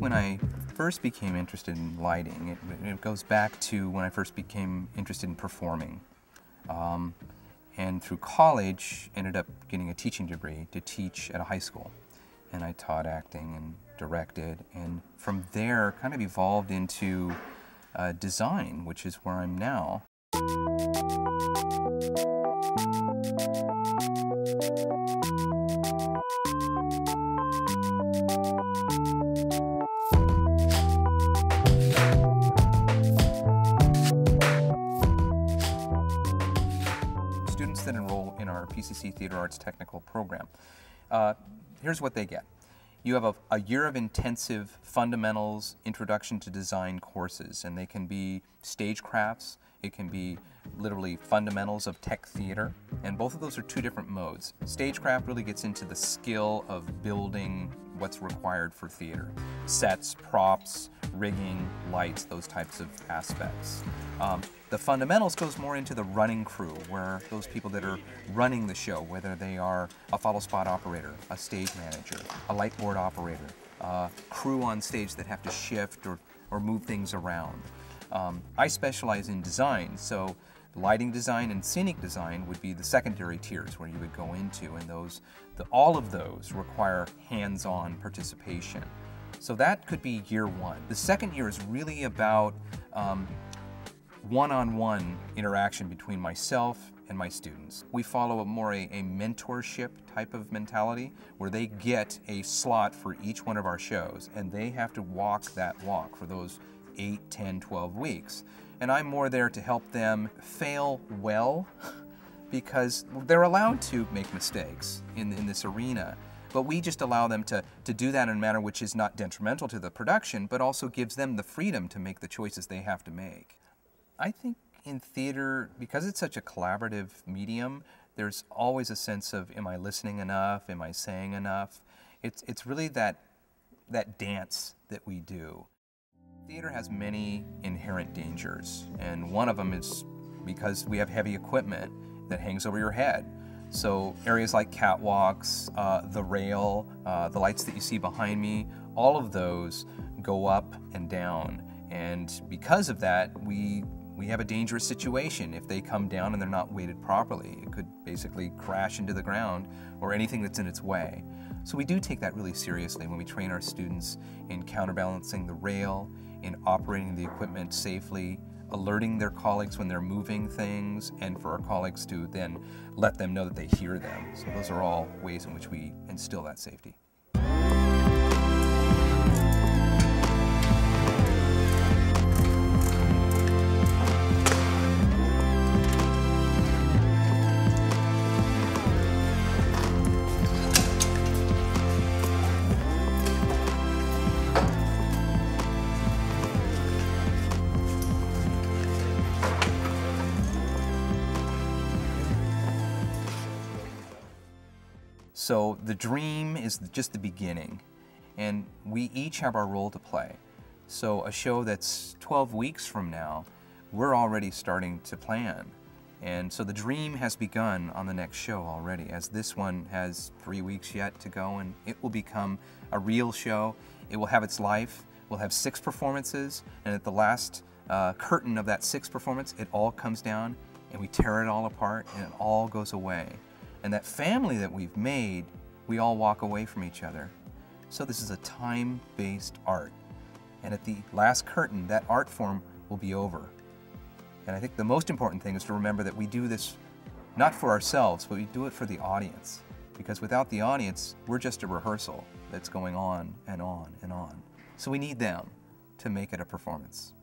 when I first became interested in lighting, it goes back to when I first became interested in performing. And through college, ended up getting a teaching degree to teach at a high school. And I taught acting and directed, and from there kind of evolved into design, which is where I'm now. Students that enroll in our PCC Theater Arts Technical program, here's what they get. You have a year of intensive fundamentals, introduction to design courses, and they can be stagecrafts, it can be literally fundamentals of tech theater, and both of those are two different modes. Stagecraft really gets into the skill of building what's required for theater. Sets, props, rigging, lights, those types of aspects. The fundamentals goes more into the running crew, where those people that are running the show, whether they are a follow spot operator, a stage manager, a light board operator, crew on stage that have to shift or move things around. I specialize in design, so lighting design and scenic design would be the secondary tiers where you would go into, and all of those require hands-on participation. So that could be year one. The second year is really about one-on-one interaction between myself and my students. We follow a mentorship type of mentality where they get a slot for each one of our shows, and they have to walk that walk for those 8, 10, 12 weeks. And I'm more there to help them fail well, because they're allowed to make mistakes in this arena. But we just allow them to do that in a manner which is not detrimental to the production, but also gives them the freedom to make the choices they have to make. I think in theater, because it's such a collaborative medium, there's always a sense of, am I listening enough? Am I saying enough? It's really that dance that we do. Theater has many inherent dangers, and one of them is because we have heavy equipment that hangs over your head. So areas like catwalks, the rail, the lights that you see behind me, all of those go up and down. And because of that, we have a dangerous situation. If they come down and they're not weighted properly, it could basically crash into the ground or anything that's in its way. So we do take that really seriously when we train our students in counterbalancing the rail, in operating the equipment safely, alerting their colleagues when they're moving things, and for our colleagues to then let them know that they hear them. So those are all ways in which we instill that safety. So the dream is just the beginning, and we each have our role to play. So a show that's 12 weeks from now, we're already starting to plan. And so the dream has begun on the next show already, as this one has 3 weeks yet to go, and it will become a real show. It will have its life. We'll have 6 performances, and at the last curtain of that 6th performance, it all comes down, and we tear it all apart, and it all goes away. And that family that we've made, we all walk away from each other. So this is a time-based art. And at the last curtain, that art form will be over. And I think the most important thing is to remember that we do this not for ourselves, but we do it for the audience. Because without the audience, we're just a rehearsal that's going on and on and on. So we need them to make it a performance.